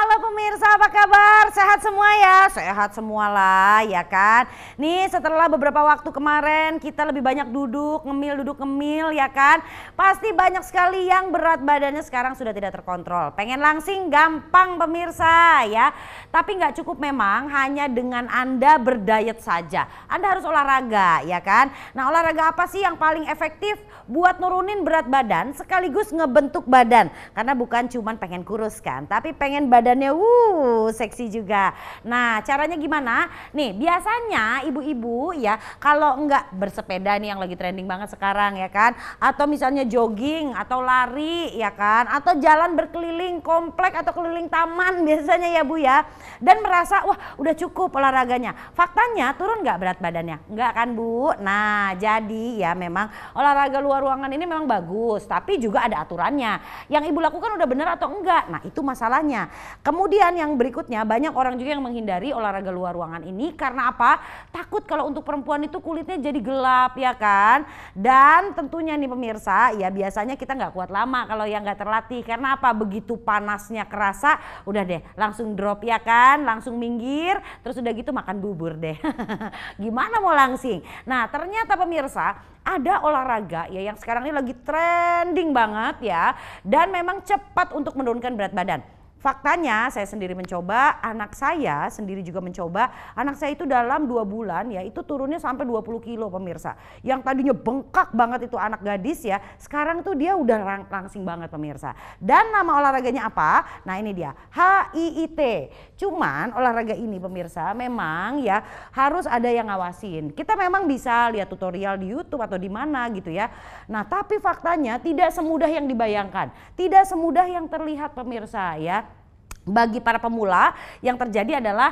Halo pemirsa, apa kabar? Sehat semua ya? Sehat semualah ya kan? Nih setelah beberapa waktu kemarin kita lebih banyak duduk ngemil ya kan? Pasti banyak sekali yang berat badannya sekarang sudah tidak terkontrol. Pengen langsing gampang pemirsa ya. Tapi nggak cukup memang hanya dengan Anda berdiet saja. Anda harus olahraga ya kan? Nah olahraga apa sih yang paling efektif buat nurunin berat badan sekaligus ngebentuk badan? Karena bukan cuman pengen kurus kan, tapi pengen badannya seksi juga. Nah caranya gimana? Nih biasanya ibu-ibu ya kalau enggak bersepeda nih yang lagi trending banget sekarang ya kan, atau misalnya jogging atau lari ya kan, atau jalan berkeliling komplek atau keliling taman biasanya ya Bu ya, dan merasa wah udah cukup olahraganya. Faktanya turun nggak berat badannya? Enggak kan Bu? Nah jadi ya memang olahraga luar ruangan ini memang bagus, tapi juga ada aturannya. Yang ibu lakukan udah bener atau enggak? Nah itu masalahnya. Kemudian yang berikutnya, banyak orang juga yang menghindari olahraga luar ruangan ini karena apa? Takut kalau untuk perempuan itu kulitnya jadi gelap ya kan. Dan tentunya nih pemirsa ya biasanya kita nggak kuat lama kalau yang nggak terlatih. Karena apa? Begitu panasnya kerasa udah deh langsung drop ya kan, langsung minggir, terus udah gitu makan bubur deh. Gimana mau langsing? Nah ternyata pemirsa ada olahraga ya yang sekarang ini lagi trending banget ya, dan memang cepat untuk menurunkan berat badan. Faktanya saya sendiri mencoba, anak saya sendiri juga mencoba. Anak saya itu dalam 2 bulan ya itu turunnya sampai 20 kilo pemirsa. Yang tadinya bengkak banget itu anak gadis ya, sekarang tuh dia udah langsing banget pemirsa. Dan nama olahraganya apa? Nah ini dia, HIIT. Cuman olahraga ini pemirsa memang ya harus ada yang ngawasin. Kita memang bisa lihat tutorial di YouTube atau di mana gitu ya. Nah tapi faktanya tidak semudah yang dibayangkan. Tidak semudah yang terlihat pemirsa ya. Bagi para pemula yang terjadi adalah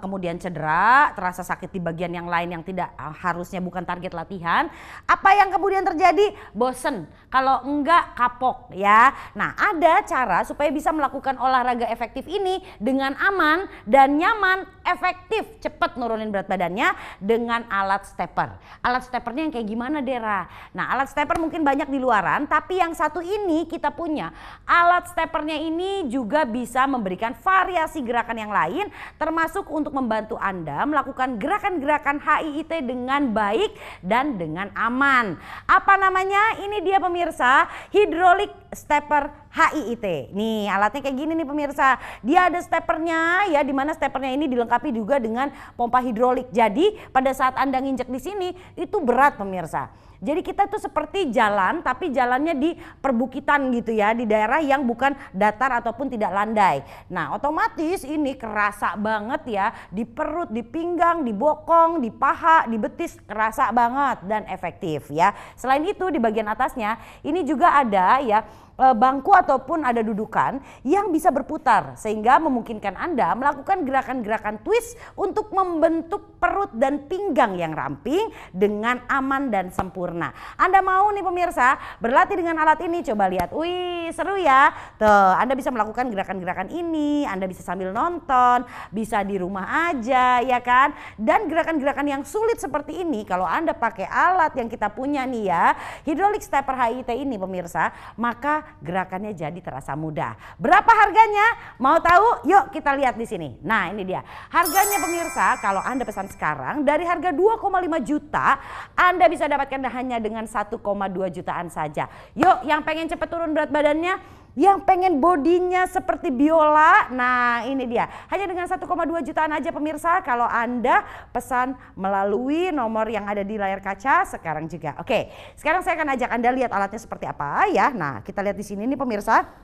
kemudian cedera, terasa sakit di bagian yang lain yang tidak harusnya bukan target latihan. Apa yang kemudian terjadi? Bosen, kalau enggak kapok ya. Nah ada cara supaya bisa melakukan olahraga efektif ini dengan aman dan nyaman, efektif, cepat nurunin berat badannya dengan alat stepper. Alat steppernya yang kayak gimana Dera? Nah alat stepper mungkin banyak di luaran, tapi yang satu ini kita punya. Alat steppernya ini juga bisa memberikan variasi gerakan yang lain, termasuk untuk membantu Anda melakukan gerakan-gerakan HIIT dengan baik dan dengan aman. Apa namanya? Ini dia pemirsa, Hydraulic Stepper HIIT. Nih alatnya kayak gini nih pemirsa. Dia ada steppernya ya, dimana steppernya ini dilengkapi juga dengan pompa hidrolik. Jadi pada saat Anda nginjek di sini itu berat pemirsa. Jadi kita tuh seperti jalan tapi jalannya di perbukitan gitu ya, di daerah yang bukan datar ataupun tidak landai. Nah otomatis ini kerasa banget ya di perut, di pinggang, di bokong, di paha, di betis, kerasa banget dan efektif ya. Selain itu di bagian atasnya ini juga ada ya bangku ataupun ada dudukan yang bisa berputar sehingga memungkinkan Anda melakukan gerakan-gerakan twist untuk membentuk perut dan pinggang yang ramping dengan aman dan sempurna. Anda mau nih pemirsa berlatih dengan alat ini, coba lihat. Wih seru ya. Tuh Anda bisa melakukan gerakan-gerakan ini, Anda bisa sambil nonton, bisa di rumah aja ya kan. Dan gerakan-gerakan yang sulit seperti ini kalau Anda pakai alat yang kita punya nih ya, Hydraulic Stepper HIIT ini pemirsa, maka gerakannya jadi terasa mudah. Berapa harganya? Mau tahu? Yuk kita lihat di sini. Nah ini dia. Harganya pemirsa kalau Anda pesan sekarang dari harga 2,5 juta Anda bisa dapatkan hanya dengan 1,2 jutaan saja. Yuk yang pengen cepet turun berat badannya, yang pengen bodinya seperti biola, nah ini dia. Hanya dengan 1,2 jutaan aja pemirsa kalau Anda pesan melalui nomor yang ada di layar kaca sekarang juga. Oke, sekarang saya akan ajak Anda lihat alatnya seperti apa ya. Nah kita lihat di sini nih pemirsa.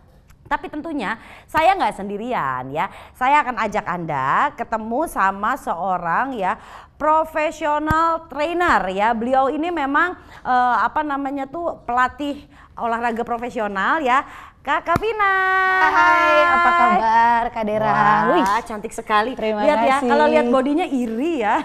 Tapi tentunya saya nggak sendirian ya. Saya akan ajak Anda ketemu sama seorang ya profesional trainer ya. Beliau ini memang apa namanya tuh pelatih olahraga profesional ya. Kak Vina. Hai, apa kabar Kak Dera? Wah, cantik sekali. Terima lihat kasih. ya, kalau lihat bodinya iri ya.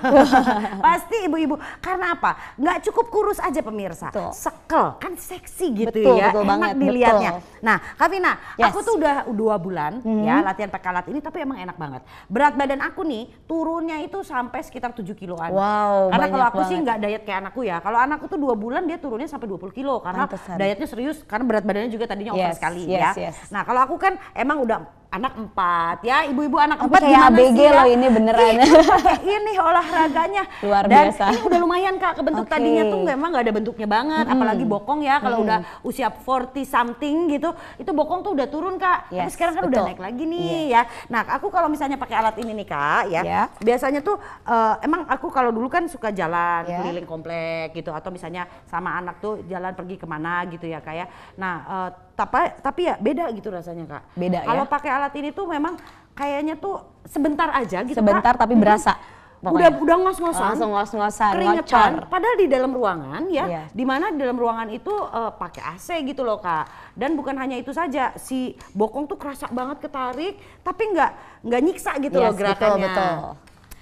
Pasti ibu-ibu. Karena apa? Nggak cukup kurus aja pemirsa. Betul. Sekel, kan seksi gitu Betul, ya. betul Enak banget, dilihatnya. betul. Nah, Kak Vina, Yes. aku tuh udah 2 bulan ya latihan pakai alat ini, tapi emang enak banget. Berat badan aku nih turunnya itu sampai sekitar 7 kiloan. Wow, Karena kalau banyak aku sih banget. nggak diet kayak anakku ya. Kalau anakku tuh 2 bulan dia turunnya sampai 20 kilo karena Pantesan. dietnya serius, karena berat badannya juga tadinya over Yes, sekali yes, ya. yes. Nah kalau aku kan emang udah anak 4 ya, ibu-ibu anak Tapi 4 kayak gimana ABG sih ya? loh ini beneran. Ini olahraganya Luar dan biasa. ini udah lumayan Kak, kebentuk Oke. tadinya tuh memang nggak ada bentuknya banget, apalagi bokong ya kalau udah usia 40 something gitu, itu bokong tuh udah turun Kak. Tapi Yes, sekarang kan udah betul. naik lagi nih ya. Nah aku kalau misalnya pakai alat ini nih Kak ya, biasanya tuh emang aku kalau dulu kan suka jalan keliling komplek gitu, atau misalnya sama anak tuh jalan pergi kemana gitu ya Kak ya. Nah tapi ya beda gitu rasanya Kak. Beda ya? Kalau pakai alat ini tuh memang kayaknya tuh sebentar aja gitu Sebentar Kak. tapi berasa. Udah ngos-ngosan, Langsung ngos-ngosan, keringetan, ngocor. padahal di dalam ruangan ya, Iya. di mana di dalam ruangan itu pakai AC gitu loh Kak. Dan bukan hanya itu saja, si bokong tuh kerasa banget ketarik, tapi nggak nyiksa gitu loh Yes, gerakannya. betul.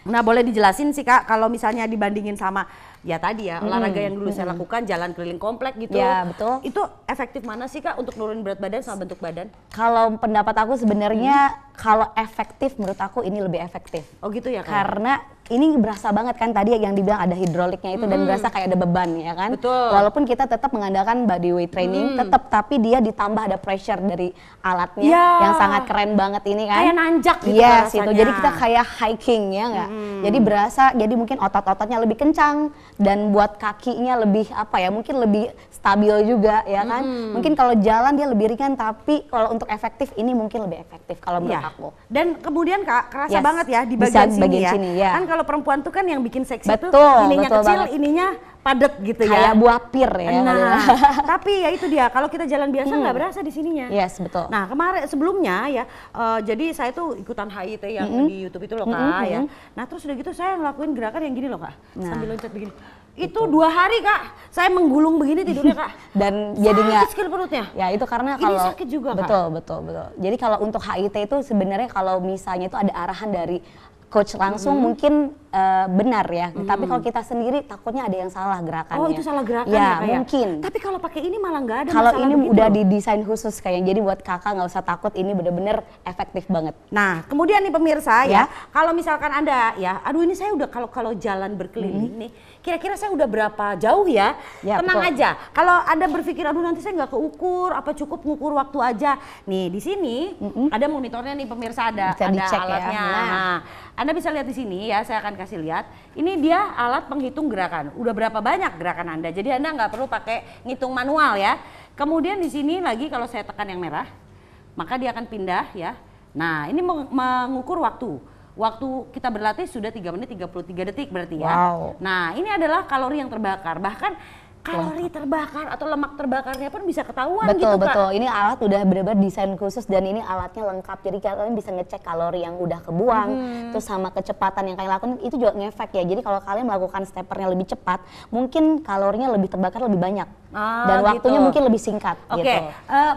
Nah boleh dijelasin sih Kak, kalau misalnya dibandingin sama ya tadi ya olahraga yang dulu saya lakukan, jalan keliling komplek gitu. Ya, betul. Itu efektif mana sih Kak untuk nurunin berat badan sama bentuk badan? Kalau pendapat aku sebenarnya kalau efektif menurut aku ini lebih efektif. Oh gitu ya Kak? Karena ini berasa banget kan tadi yang dibilang ada hidroliknya itu dan berasa kayak ada beban ya kan. Betul. Walaupun kita tetap mengandalkan body weight training, tetap tapi dia ditambah ada pressure dari alatnya Ya. yang sangat keren banget ini kan. Kayak nanjak gitu Yes, rasanya. itu. Jadi kita kayak hiking ya enggak. Jadi berasa jadi mungkin otot-ototnya lebih kencang dan buat kakinya lebih apa ya, mungkin lebih stabil juga ya kan. Mungkin kalau jalan dia lebih ringan, tapi kalau untuk efektif ini mungkin lebih efektif kalau menurut Iya. aku. Dan kemudian Kak, kerasa Yes. banget ya di Bisa bagian di sini bagian ya. sini, ya. Kan kalau perempuan tuh kan yang bikin seksi tuh Betul, ininya betul kecil, banget. ininya padet gitu ya. Kayak buah pir ya. Nah, tapi ya itu dia. Kalau kita jalan biasa nggak berasa di sininya. Yes, betul. Nah kemarin sebelumnya ya, jadi saya tuh ikutan HIIT yang di YouTube itu loh Kak ya. Nah terus udah gitu saya ngelakuin gerakan yang gini loh Kak, sambil loncat begini. Itu 2 hari Kak, saya menggulung begini tidurnya Kak. Dan jadinya sakit sekali perutnya. ya itu karena Ini kalau sakit juga, Kak. betul. Jadi kalau untuk HIIT itu sebenarnya kalau misalnya itu ada arahan dari coach langsung mungkin benar ya. Tapi kalau kita sendiri takutnya ada yang salah gerakannya. Oh itu salah gerakan ya, ya Kak ya? mungkin. Tapi kalau pakai ini malah nggak ada Kalau masalah ini begitu udah loh. didesain khusus kayaknya, jadi buat kakak nggak usah takut, ini bener-bener efektif banget. Nah, kemudian nih pemirsa ya, kalau misalkan Anda ya, aduh ini saya udah kalau jalan berkeliling nih, kira-kira saya udah berapa jauh ya? Ya, Tenang betul. aja. Kalau Anda berpikir aduh nanti saya nggak keukur, apa cukup ngukur waktu aja. Nih, di sini ada monitornya nih pemirsa, ada Bisa dicek ya. alatnya. Nah, Anda bisa lihat di sini ya, saya akan kasih lihat. Ini dia alat penghitung gerakan. Udah berapa banyak gerakan Anda. Jadi Anda nggak perlu pakai ngitung manual ya. Kemudian di sini lagi kalau saya tekan yang merah, maka dia akan pindah ya. Nah, ini mengukur waktu. Waktu kita berlatih sudah 3 menit 33 detik berarti ya. Wow. Nah, ini adalah kalori yang terbakar. Bahkan kalori terbakar atau lemak terbakarnya pun bisa ketahuan gitu Kak. Betul. Ini alat udah benar-benar desain khusus dan ini alatnya lengkap. Jadi kalian bisa ngecek kalori yang udah kebuang, terus sama kecepatan yang kalian lakukan itu juga ngefek ya. Jadi kalau kalian melakukan steppernya lebih cepat, mungkin kalorinya lebih terbakar lebih banyak. Dan waktunya gitu. mungkin lebih singkat Oke, gitu.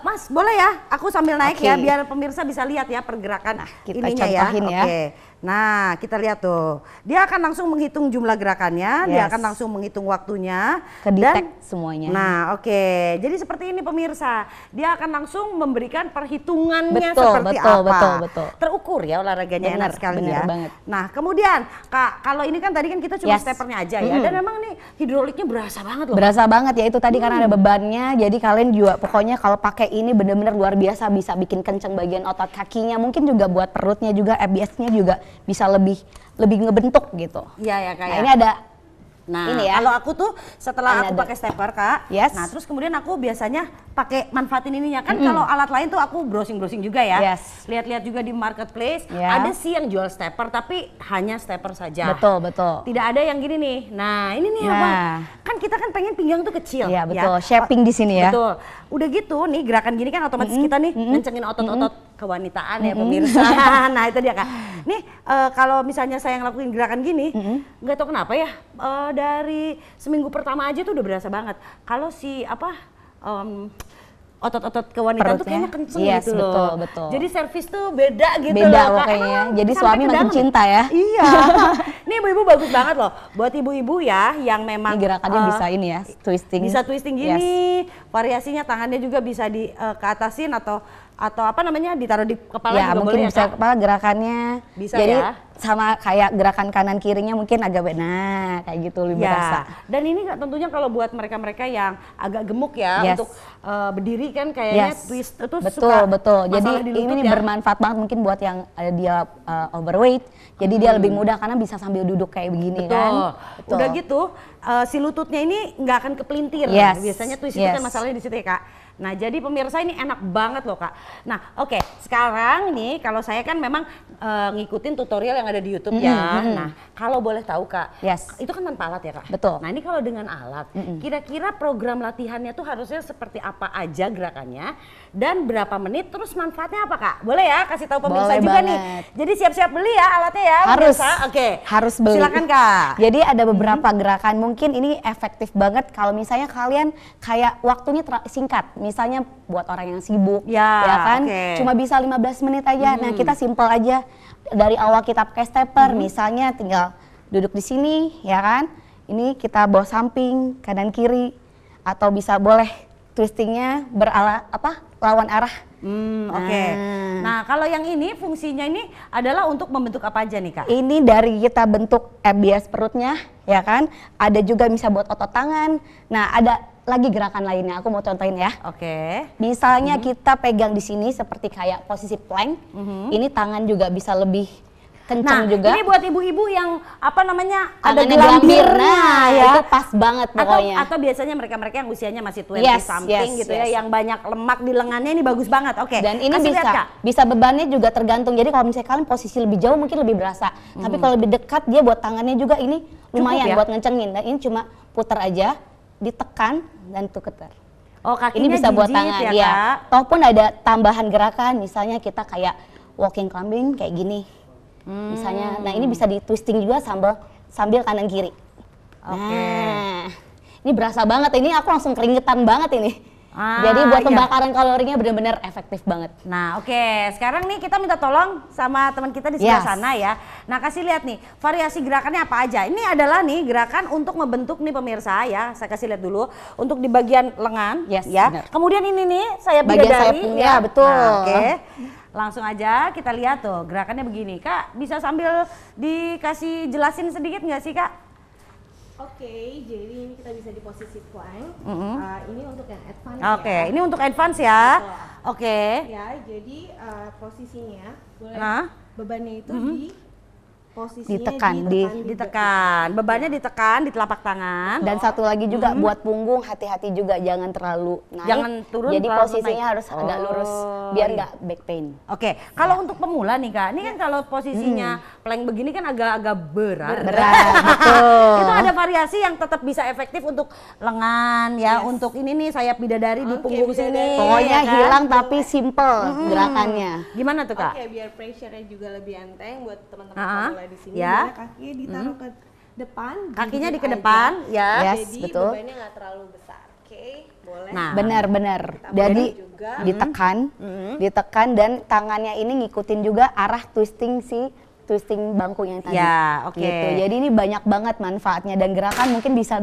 Mas boleh ya aku sambil naik Oke. ya biar pemirsa bisa lihat ya pergerakan kita ininya ya. contohin ya. Oke. Nah kita lihat tuh, dia akan langsung menghitung jumlah gerakannya, dia Yes. akan langsung menghitung waktunya. Kedetek semuanya. Nah oke, jadi seperti ini pemirsa, dia akan langsung memberikan perhitungannya Betul, seperti betul, apa. betul. Terukur ya olahraganya, enak sekali bener ya. banget. Nah kemudian Kak, kalau ini kan tadi kan kita cuma Yes. steppernya aja ya, dan memang nih hidroliknya berasa banget loh. Berasa banget ya itu tadi karena ada bebannya, jadi kalian juga pokoknya kalau pakai ini bener-bener luar biasa, bisa bikin kenceng bagian otot kakinya, mungkin juga buat perutnya juga, FBS-nya juga bisa lebih ngebentuk gitu. Iya ya Kak Nah ya. ini ada Nah, ini ya. kalau aku tuh setelah aku Ada. pakai stepper Kak, Yes. nah terus kemudian aku biasanya pakai manfaatin ininya kan. Kalau alat lain tuh aku browsing juga ya, Yes. lihat-lihat juga di marketplace. Ya. Ada sih yang jual stepper tapi hanya stepper saja. betul. Tidak ada yang gini nih. Nah ini nih Nah. Abang, kan kita kan pengen pinggang tuh kecil. Iya betul, shaping di sini ya. Betul. Udah gitu nih gerakan gini kan otomatis kita nih ngencengin otot-otot kewanitaan ya pemirsa. Nah itu dia Kak. Nih kalau misalnya saya ngelakuin gerakan gini, nggak tahu kenapa ya, dari seminggu pertama aja tuh udah berasa banget. Kalau si otot-otot kewanitaan tuh Perutnya. kayaknya kenceng Yes, gitu loh. betul. Jadi servis tuh beda gitu Beda loh Kak. pokoknya ya. Emang Jadi sampai suami ke makin dalam. cinta ya. Iya. Nih ibu-ibu bagus banget loh. Buat ibu-ibu ya yang memang Ini gerakannya bisa ini ya, twisting. bisa twisting Yes. gini, variasinya tangannya juga bisa di keatasin atau apa namanya ditaruh di kepala Ya juga mungkin boleh bisa ya Kak? kepala gerakannya. Bisa Jadi ya. sama kayak gerakan kanan kirinya mungkin agak nah kayak gitu lebih berasa. Dan ini tentunya kalau buat mereka-mereka yang agak gemuk ya Yes. untuk berdiri Billy kan kayaknya Yes. twist itu Betul, suka betul. Jadi masalah di lutut ini ya. bermanfaat banget mungkin buat yang dia overweight. Jadi dia lebih mudah karena bisa sambil duduk kayak begini Betul. kan. Betul. Udah gitu si lututnya ini nggak akan kepelintir. Yes. Biasanya twist itu kan masalahnya di situ ya Kak. Nah jadi pemirsa ini enak banget loh Kak. Nah oke, sekarang nih kalau saya kan memang ngikutin tutorial yang ada di YouTube ya. Nah kalau boleh tahu Kak, itu kan tanpa alat ya Kak? Betul. Nah ini kalau dengan alat, kira-kira program latihannya tuh harusnya seperti apa aja gerakannya dan berapa menit, terus manfaatnya apa Kak? Boleh ya kasih tahu pemirsa Boleh juga banget. nih. Jadi siap-siap beli ya alatnya ya Harus. pemirsa. Oke. Harus beli. Silakan Kak. Jadi ada beberapa gerakan mungkin ini efektif banget kalau misalnya kalian kayak waktunya singkat. Misalnya buat orang yang sibuk, ya kan, cuma bisa 15 menit aja. Nah kita simple aja dari awal kita pakai stepper, misalnya tinggal duduk di sini, ya kan. Ini kita bawa samping, kanan kiri, atau bisa boleh twistingnya lawan arah. Oke. Nah kalau yang ini fungsinya ini adalah untuk membentuk apa aja nih Kak? Ini dari kita bentuk bias perutnya, ya kan. Ada juga bisa buat otot tangan. Nah ada lagi gerakan lainnya, aku mau contohin ya. Oke. Misalnya kita pegang di sini seperti kayak posisi plank. Ini tangan juga bisa lebih kencang juga. Ini buat ibu-ibu yang ada Tangannya gelambirnya ya. Itu pas banget pokoknya. Atau biasanya mereka-mereka yang usianya masih 20 yes, something gitu ya, yang banyak lemak di lengannya, ini bagus banget. Oke. Dan ini Kasih lihat, Kak. bisa bebannya juga tergantung. Jadi kalau misalnya kalian posisi lebih jauh mungkin lebih berasa. Tapi kalau lebih dekat dia buat tangannya juga ini lumayan ya? buat ngencengin. Dan ini cuma putar aja, ditekan dan tuketer. Oh kakinya Ini bisa buat tangan ya, ya. Kak? Ataupun ada tambahan gerakan, misalnya kita kayak walking climbing kayak gini. Misalnya, nah ini bisa di twisting juga sambil kanan kiri. Nah, ini berasa banget. Ini aku langsung keringetan banget ini. Jadi buat pembakaran kalorinya benar-benar efektif banget. Nah oke, sekarang nih kita minta tolong sama teman kita di sebelah sana ya. Nah kasih lihat nih variasi gerakannya apa aja. Ini adalah nih gerakan untuk membentuk nih pemirsa ya. Saya kasih lihat dulu untuk di bagian lengan ya. Benar. Kemudian ini nih sayap Bagian bidadari sayapnya, ya. betul. Nah, oke. Langsung aja kita lihat tuh gerakannya begini. Kak bisa sambil dikasih jelasin sedikit nggak sih Kak? Oke, jadi ini kita bisa di posisi plank. Ini untuk yang advance Oke, ini untuk advance ya. Oke. Ya, jadi posisinya boleh Nah. bebannya itu di posisinya Ditekan. Bebannya ditekan di telapak tangan. Dan satu lagi juga buat punggung, hati-hati juga jangan terlalu naik. Jangan turun, Jadi terlalu posisinya naik. harus agak lurus biar nggak back pain. Oke, kalau untuk pemula nih Kak, ini kan kalau posisinya plank begini kan agak-agak berat. Betul. Itu ada variasi yang tetap bisa efektif untuk lengan ya, untuk ini nih sayap bidadari di punggung sini. Pokoknya ya kan? hilang tapi simple gerakannya. Gimana tuh Kak? Oke, biar pressure-nya juga lebih enteng buat teman-teman Ah, pemula di sini. ya. Boleh kakinya ditaruh ke depan. Kakinya di duduk ke depan aja. ya. Yes, Jadi betul. bebannya nggak terlalu besar. Oke, boleh. Nah, Benar-benar. Kita Jadi boleh juga. ditekan dan tangannya ini ngikutin juga arah twisting bangku yang tadi. Ya, oke. Gitu. Jadi ini banyak banget manfaatnya dan gerakan mungkin bisa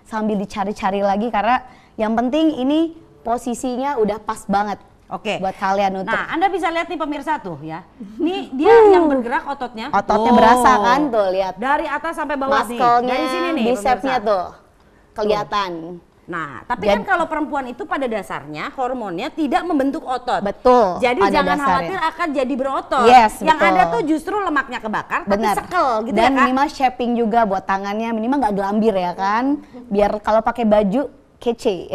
sambil dicari-cari lagi karena yang penting ini posisinya udah pas banget. Oke. Buat kalian untuk Nah, Anda bisa lihat nih pemirsa tuh ya. Nih dia yang bergerak ototnya. ototnya Tuh. berasa kan tuh, lihat. Dari atas sampai bawah nih. Muscle-nya, Dari sini nih bicepnya pemirsa. tuh kelihatan. Nah, tapi kan kalau perempuan itu pada dasarnya hormonnya tidak membentuk otot. Betul. Jadi pada jangan dasarnya. khawatir akan jadi berotot. Yes, Yang betul. ada tuh justru lemaknya kebakar Benar. tapi sekel gitu Dan ya Kak. minimal shaping juga buat tangannya, minimal nggak gelambir ya kan. Biar kalau pakai baju kece.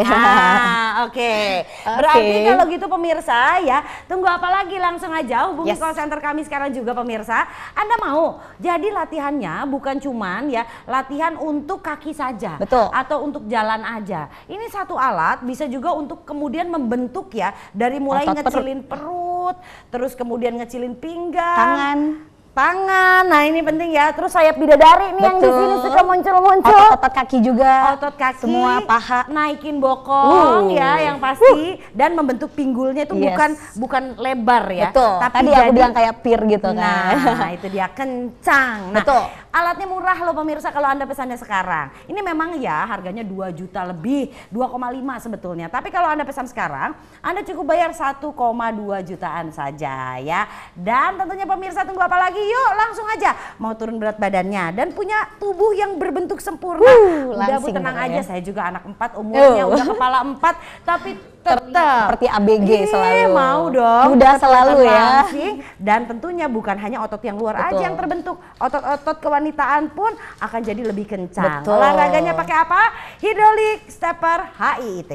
Oke. Berarti kalau gitu pemirsa ya, tunggu apa lagi, langsung aja hubungi Yes. call center kami sekarang juga pemirsa. Anda mau jadi latihannya bukan cuman ya latihan untuk kaki saja. Betul. Atau untuk jalan aja. Ini satu alat bisa juga untuk kemudian membentuk ya dari mulai Otot ngecilin perut, terus kemudian ngecilin pinggang. Tangan. Nah ini penting ya. Terus sayap bidadari nih yang di Betul. sini suka muncul-muncul. Otot-otot kaki juga. Otot kaki, Semua paha. naikin bokong ya yang pasti dan membentuk pinggulnya itu Yes. bukan lebar ya. Betul. Tapi Tadi aku jadi- bilang kayak pir gitu kan. Nah, itu dia kencang. Nah, Betul. alatnya murah loh pemirsa kalau Anda pesannya sekarang. Ini memang ya harganya 2 juta lebih, 2,5 sebetulnya. Tapi kalau Anda pesan sekarang, Anda cukup bayar 1,2 jutaan saja ya. Dan tentunya pemirsa tunggu apa lagi? Yuk langsung aja mau turun berat badannya dan punya tubuh yang berbentuk sempurna. Udah Bu langsing tenang pokoknya. aja, saya juga anak 4 umurnya, udah kepala 4 tapi seperti ABG selalu. Mau dong. Mudah selalu ya. Langsing. Dan tentunya bukan hanya otot yang luar aja yang terbentuk, otot-otot kewanitaan pun akan jadi lebih kencang. Betul. Olahraganya pakai apa? Hydraulic stepper HIIT.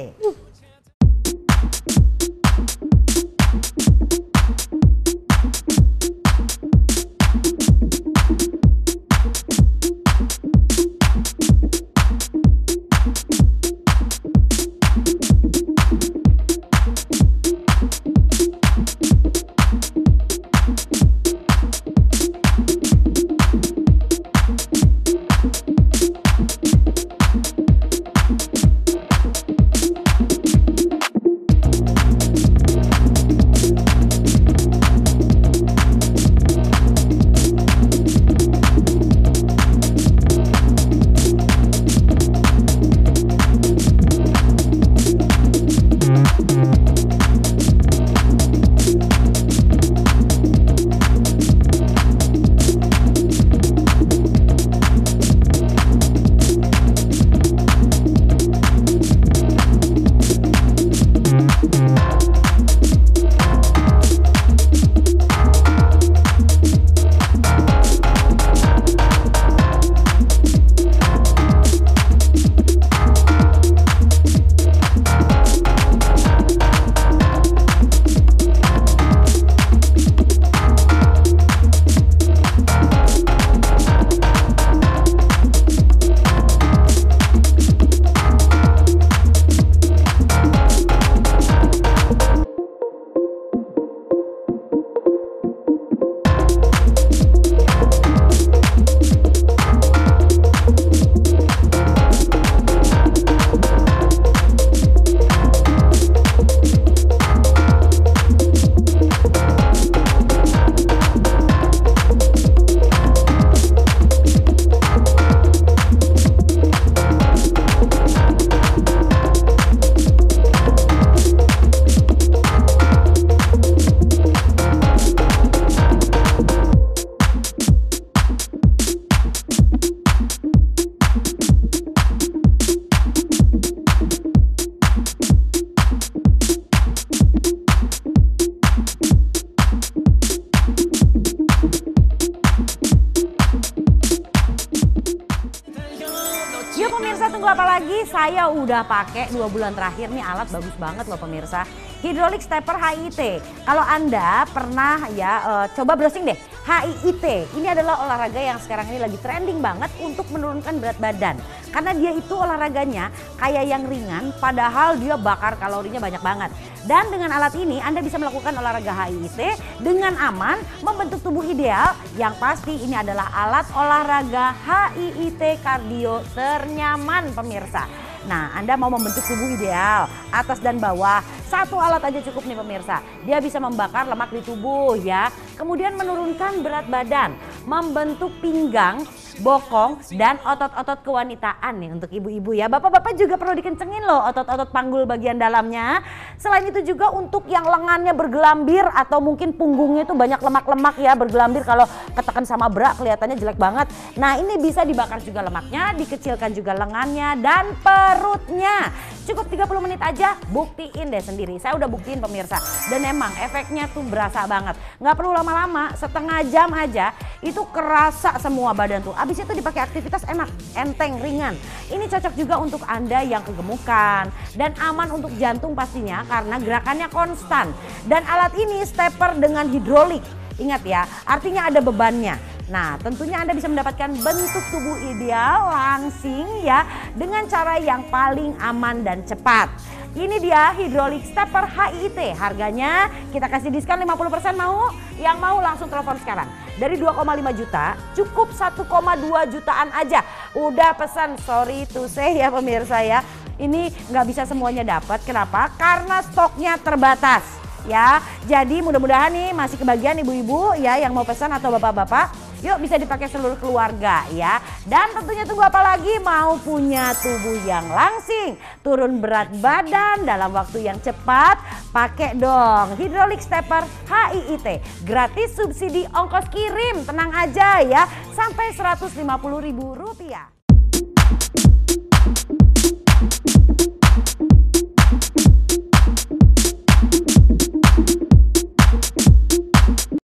Yuk pemirsa, tunggu apa lagi? Saya udah pakai 2 bulan terakhir nih, alat bagus banget loh pemirsa. Hydraulic stepper HIIT. Kalau Anda pernah ya coba browsing deh. HIIT ini adalah olahraga yang sekarang ini lagi trending banget untuk menurunkan berat badan. Karena dia itu olahraganya kayak yang ringan, padahal dia bakar kalorinya banyak banget. Dan dengan alat ini Anda bisa melakukan olahraga HIIT dengan aman, membentuk tubuh ideal. Yang pasti ini adalah alat olahraga HIIT kardio ternyaman pemirsa. Nah, Anda mau membentuk tubuh ideal, atas dan bawah, satu alat aja cukup nih pemirsa. Dia bisa membakar lemak di tubuh ya, kemudian menurunkan berat badan, membentuk pinggang, bokong, dan otot-otot kewanitaan nih untuk ibu-ibu ya. Bapak-bapak juga perlu dikencengin loh otot-otot panggul bagian dalamnya. Selain itu juga untuk yang lengannya bergelambir atau mungkin punggungnya itu banyak lemak-lemak ya, bergelambir kalau ketekan sama bra kelihatannya jelek banget. Nah, ini bisa dibakar juga lemaknya, dikecilkan juga lengannya dan perutnya. Cukup 30 menit aja, buktiin deh sendiri. Saya udah buktiin pemirsa, dan emang efeknya tuh berasa banget. Nggak perlu lama-lama, setengah jam aja itu kerasa semua badan tuh. Abis itu dipakai aktivitas enak, enteng, ringan. Ini cocok juga untuk Anda yang kegemukan dan aman untuk jantung pastinya karena gerakannya konstan. Dan alat ini stepper dengan hidrolik. Ingat ya, artinya ada bebannya. Nah, tentunya Anda bisa mendapatkan bentuk tubuh ideal langsing ya dengan cara yang paling aman dan cepat. Ini dia Hydraulic Stepper HIIT. Harganya kita kasih diskon 50%, mau? Yang mau langsung telepon sekarang. Dari 2,5 juta cukup 1,2 jutaan aja. Udah pesan, sorry to say ya pemirsa ya. Ini nggak bisa semuanya dapat. Kenapa? Karena stoknya terbatas. Ya, jadi mudah-mudahan nih masih kebagian ibu-ibu ya yang mau pesan atau bapak-bapak. Yuk, bisa dipakai seluruh keluarga ya. Dan tentunya tunggu apa lagi, mau punya tubuh yang langsing, turun berat badan dalam waktu yang cepat, pakai dong Hydraulic Stepper HIIT. Gratis subsidi ongkos kirim, tenang aja ya, sampai Rp150.000.